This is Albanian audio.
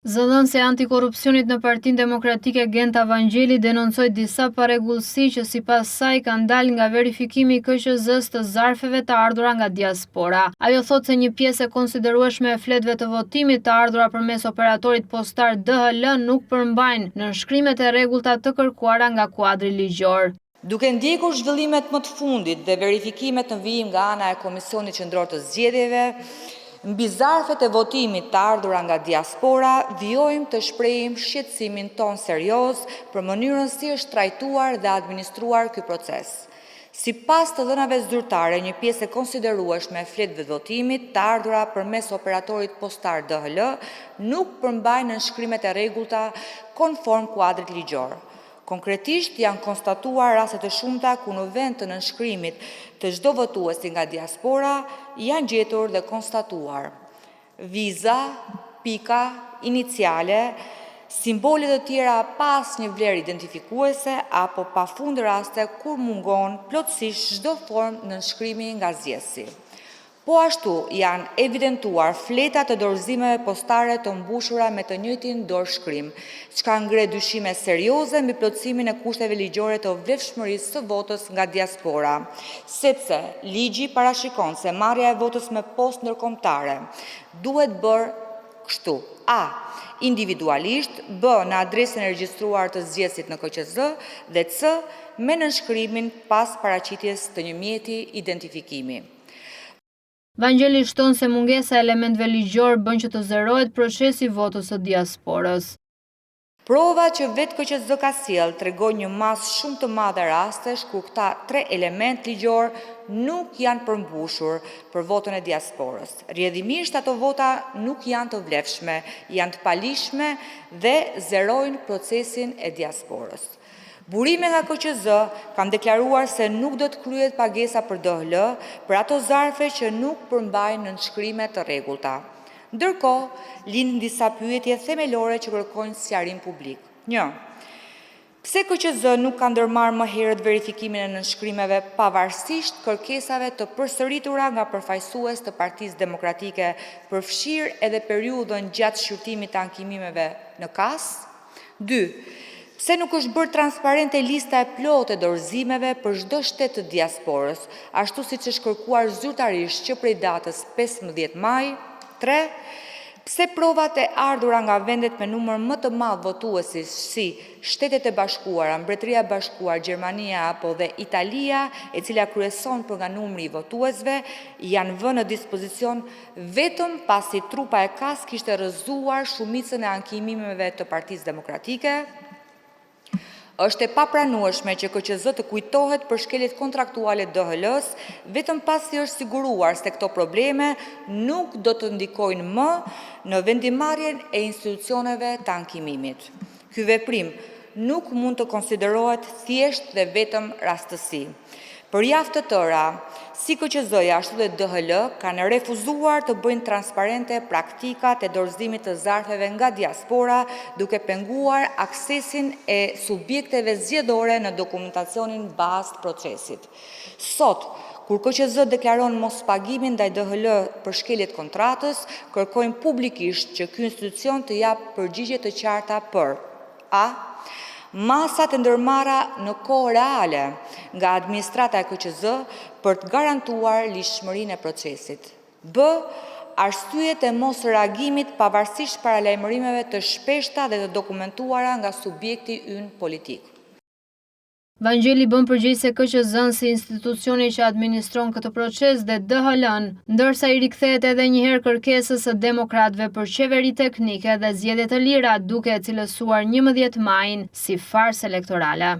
Zëdhënësi e antikorrupsionit në Partinë Demokratike Genta Vangjeli denoncoi disa parregullsi që sipas saj kanë dalë nga verifikimi i KQZ-s të zarfeve të ardhura nga diaspora. Ajo thotë se një pjesë e konsiderueshme e fletëve të votimit të ardhura përmes operatorit postar DHL nuk përmbajnë nënshkrimet e rregullta të kërkuara nga kuadri ligjor. Duke ndjekur zhvillimet më të fundit dhe verifikimet në vijim nga ana e Komisionit Qendror të Zgjedhjeve, mbi zarfet e votimit të ardhura nga diaspora, vijojmë të shprehim shqetësimin ton serioz për mënyrën si është trajtuar dhe administruar ky proces. Sipas të dhënave zyrtare, një pjesë e konsiderueshme e fletëve të votimit të ardhura përmes operatorit postar DHL nuk përmbajnë nënshkrimet e rregullta konform kuadrit ligjor. Konkretisht janë konstatuar raste të shumta ku në vend të nënshkrimit të çdo votuesi nga diaspora janë gjetur dhe konstatuar viza, pika, iniciale, simbole të tjera pa asnjë vlerë identifikuese apo pafund raste kur mungon plotësisht çdo formë nënshkrimi nga zgjedhësi. Po ashtu janë evidentuar fleta të dorëzimeve postare të mbushura me të njëjtin dorëshkrim, çka ngre dyshime serioze mbi plotësimin e kushteve ligjore të vlefshmërisë së votës nga diaspora, sepse ligji parashikon se marrja e votës me postë ndërkombëtare duhet bërë kështu: a. individualisht, b. në adresën e regjistruar të zgjedhësit në KQZ dhe c. me nënshkrimin pas paraqitjes të një mjeti identifikimi. Vangjeli shton se mungesa e elementeve ligjor bën që të zerohet procesi i votës së diasporës. Prova që vetë KQZ ka sjellë tregojnë një masë shumë të madhe rastesh ku këta 3 element ligjor nuk janë përmbushur për votën e diasporës. Rrjedhimisht ato vota nuk janë të vlefshme, janë të palishme dhe zerojnë procesin e diasporës. Burime nga KQZ kanë deklaruar se nuk do të kryhet pagesa për DHL për ato zarfe që nuk përmbajnë nënshkrimet të rregullta. Ndërkohë, lindin disa pyetje themelore që kërkojnë sqarim publik. 1. Pse KQZ nuk ka ndërmarrë më herët verifikimin e nënshkrimeve pavarësisht kërkesave të përsëritura nga përfaqësues të Partisë Demokratike, përfshirë edhe periudhën gjatë shqyrtimit të ankimimeve në KAS? 2. Pse nuk është bërë transparente lista e plotë e dorëzimeve për çdo shtet të diasporës, ashtu siç është kërkuar zyrtarisht që prej datës 15 maj? 3. Pse provat e ardhura nga vendet me numër më të madh votuesi si Shtetet e Bashkuara, Mbretëria e Bashkuar, Gjermania apo dhe Italia, e cila kryeson për nga numri i votuesve, janë vënë në dispozicion vetëm pasi trupa e KAS kishte rrëzuar shumicën e ankimimeve të Partisë Demokratike? Është e papranueshme që KQZ të kujtohet për shkeljet kontraktuale DHL-s vetëm pasi është siguruar se këto probleme nuk do të ndikojnë më në vendimarrjen e institucioneve të ankimimit. Ky veprim nuk mund të konsiderohet thjesht dhe vetëm rastësi. Për javë të tëra, si KQZ-ja ashtu dhe DHL kanë refuzuar të bëjnë transparente praktikat e dorëzimit të zarfeve nga diaspora, duke penguar aksesin e subjekteve zgjedhore në dokumentacionin bazë të procesit. Sot, kur KQZ deklaron mos pagimin ndaj DHL për shkeljet kontratës, kërkojnë publikisht që ky institucion të japë përgjigje të qarta për: a. masat e ndërmarra në kohë reale nga administrata e KQZ për të garantuar ligjshmërinë e procesit. B. Arsyet e mos reagimit pavarësisht paralajmërimeve të shpeshta dhe të dokumentuara nga subjekti ynë politik. Vangjeli bën përgjegjëse KQZ-n si institucioni që administron këtë proces dhe DHL-n, ndërsa i rikthehet edhe një herë kërkesës së demokratëve për qeveri teknike dhe zgjedhje të lira, duke e cilësuar 11 majin si farsë elektorale.